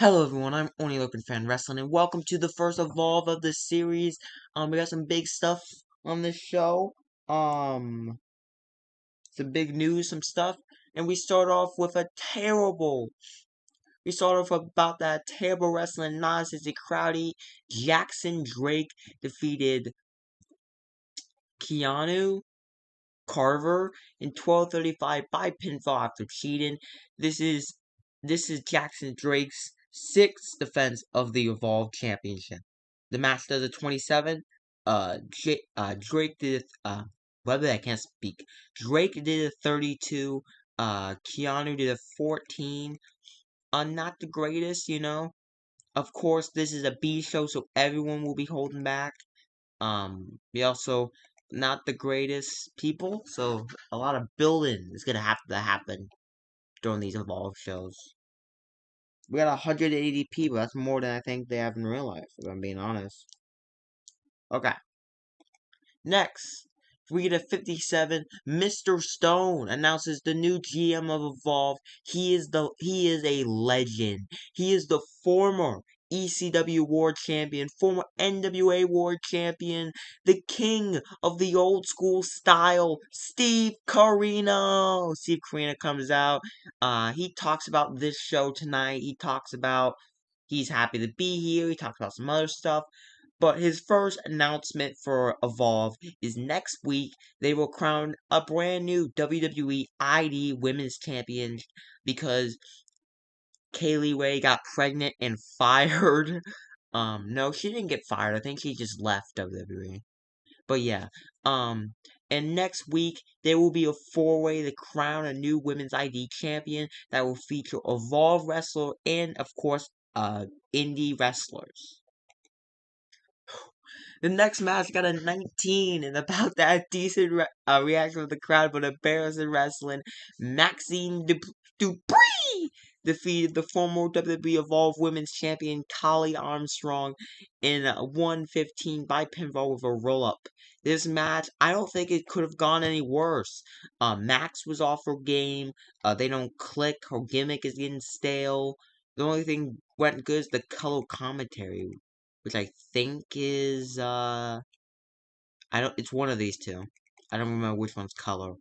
Hello everyone, I'm Only Looking Fan Wrestling, and welcome to the first Evolve of the series. We got some big stuff on this show. Some big news, some stuff, and we start off with we start off about that terrible wrestling nonsense. The Crowdy Jackson Drake defeated Keanu Carver in 12:35 by pinfall after cheating. This is Jackson Drake's sixth defense of the Evolve Championship. The match does a 27. Drake did I can't speak. Drake did a 32. Keanu did a 14. Not the greatest, you know. Of course, this is a B show, so everyone will be holding back. We also not the greatest people, so a lot of building is gonna have to happen during these Evolve shows. We got 180 people. That's more than I think they have in real life, if I'm being honest. Okay. Next, we get a 57. Mr. Stone announces the new GM of Evolve. He is a legend. He is the former ECW World Champion, former NWA World Champion, the king of the old school style, Steve Corino. Steve Corino comes out. He talks about this show tonight. He talks about he's happy to be here. He talks about some other stuff. But his first announcement for Evolve is next week. They will crown a brand new WWE ID Women's Champion because Kaylee Ray got pregnant and fired. No, she didn't get fired. I think she just left WWE. But yeah, and next week there will be a four-way to crown a new Women's ID champion that will feature Evolve wrestler and of course, indie wrestlers. The next match got a 19, and about that decent reaction of the crowd, but embarrassing wrestling. Maxine Dupree defeated the former WWE Evolve Women's Champion Kali Armstrong in 115 by pinfall with a roll up. This match, I don't think it could have gone any worse. Max was off her game. They don't click. Her gimmick is getting stale. The only thing went good is the color commentary, which I think is I don't it's one of these two. I don't remember which one's color.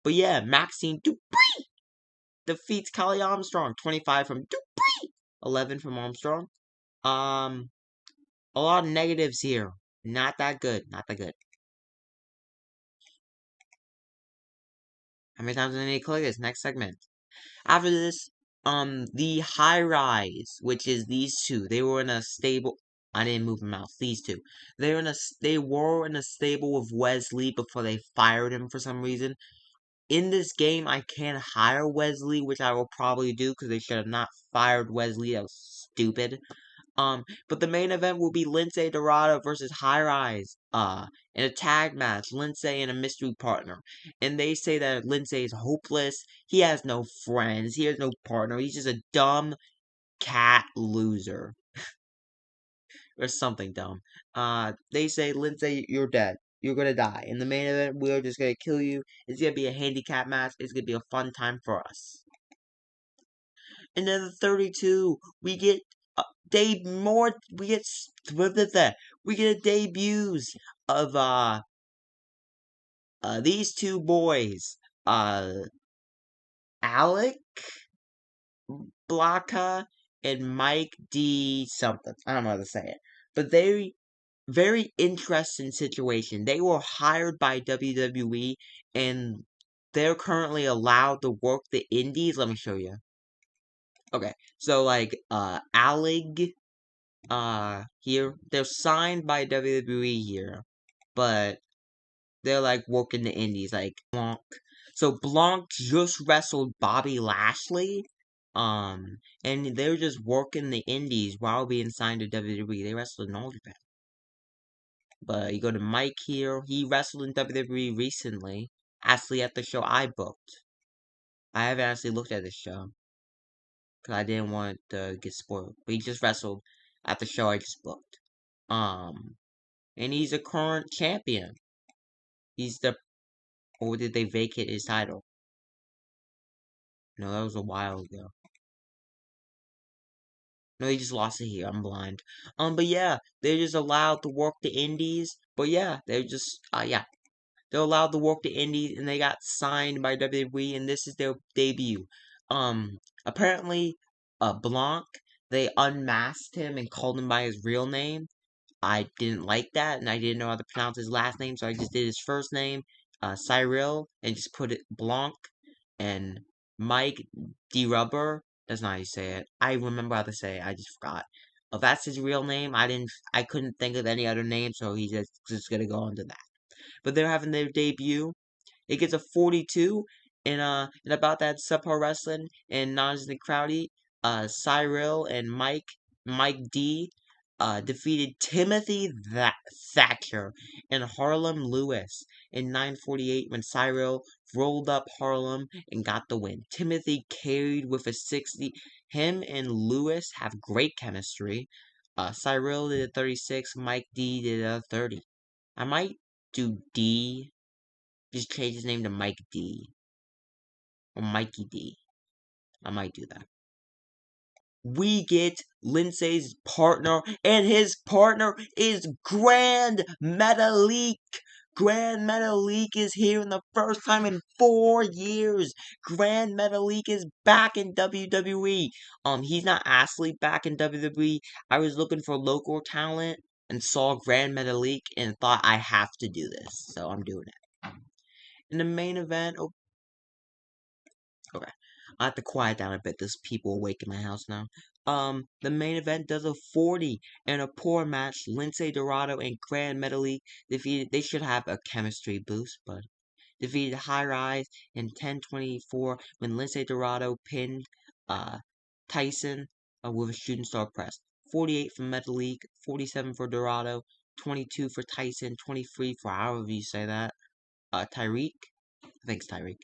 But yeah, Maxine Dupree defeats Kali Armstrong. 25 from Dupree, 11 from Armstrong. Um a lot of negatives here. Not that good. Not that good. How many times do I need to click this? Next segment. After this, the High Rise, which is these two, they were in a stable. I didn't move them out. These two, they were in a stable with Wesley before they fired him for some reason. In this game, I can hire Wesley, which I will probably do because they should have not fired Wesley. That was stupid. But the main event will be Lindsay Dorado versus High Rise. In a tag match, Lindsay and a mystery partner. And they say that Lindsay is hopeless. He has no friends. He has no partner. He's just a dumb cat loser. Or something dumb. They say, Lindsay, you're dead. You're gonna die. In the main event, we're just gonna kill you. It's gonna be a handicap match. It's gonna be a fun time for us. And then the 32, we get we get debuts of these two boys, Alec Blaka and Mike D something. I don't know how to say it, but they very interesting situation. They were hired by WWE and they're currently allowed to work the indies. Let me show you. Okay, so like Alec here, they're signed by WWE here, but they're like working the indies like Blanc. So Blanc just wrestled Bobby Lashley. And they're just working the indies while being signed to WWE. They wrestled in All Japan. But you go to Mike here, he wrestled in WWE recently. Actually at the show I booked. I haven't actually looked at this show. Because I didn't want to get spoiled. But he just wrestled at the show I just booked. And he's a current champion. He's the or did they vacate his title? No, that was a while ago. No, he just lost it here. I'm blind. But yeah, they're just allowed to work the indies. But yeah, yeah. They're allowed to work the indies, and they got signed by WWE, and this is their debut. Apparently, Blanc, they unmasked him and called him by his real name. I didn't like that, and I didn't know how to pronounce his last name, so I just did his first name, Cyril, and just put it Blanc, and Mike D. Rubber. That's not how you say it. I remember how to say it. I just forgot. If that's his real name, I couldn't think of any other name, so he's just gonna go into that. But they're having their debut. It gets a 42 in about that subpar wrestling and Nas and Crowdy. Cyril and Mike D defeated Timothy Thatcher and Harlem Lewis in 9:48 when Cyril rolled up Harlem and got the win. Timothy carried with a 60. Him and Lewis have great chemistry. Cyril did a 36. Mike D did a 30. I might do D. Just change his name to Mike D. Or Mikey D. I might do that. We get Lindsay's partner, and his partner is Grand Metalik. Grand Metalik is here in the first time in 4 years. Grand Metalik is back in WWE. He's not actually back in WWE. I was looking for local talent and saw Grand Metalik and thought I have to do this, so I'm doing it. In the main event, okay. I have to quiet down a bit. There's people awake in my house now. The main event does a 40 in a poor match. Lindsay Dorado and Grand Metalik defeated. They should have a chemistry boost, but defeated High Rise in 10:24 when Lindsay Dorado pinned uh Tyson with a shooting star press. 48 for Metalik, 47 for Dorado, 22 for Tyson, 23 for however you say that. Tyreek. Thanks, Tyreek.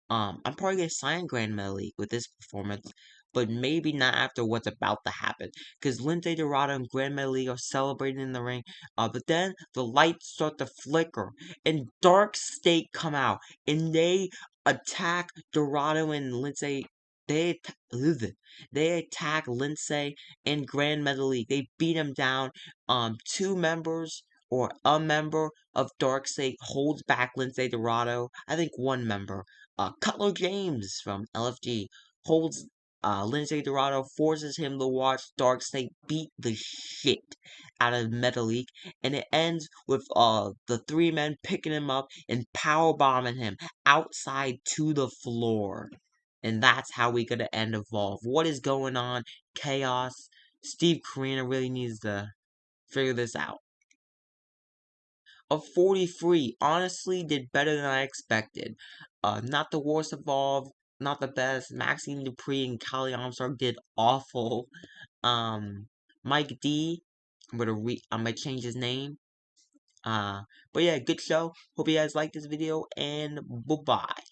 I'm probably gonna sign Grand Metalik with this performance, but maybe not after what's about to happen. Because Lindsay Dorado and Grand Metalik are celebrating in the ring, but then the lights start to flicker, and Dark State come out, and they attack Dorado and Lindsay. They attack Lindsay and Grand Metalik. They beat them down. Two members or a member of Darkseid holds back Lindsay Dorado. I think one member, Cutler James from LFG, holds Lindsay Dorado, forces him to watch Darkseid beat the shit out of Metalik, and it ends with the three men picking him up and power bombing him outside to the floor. And that's how we gonna end Evolve. What is going on? Chaos. Steve Corino really needs to figure this out. A 43 honestly did better than I expected. Not the worst Evolve, not the best. Maxine Dupree and Callie Armstrong did awful. Mike D, I'm gonna change his name. But yeah, good show. Hope you guys like this video, and bye bye.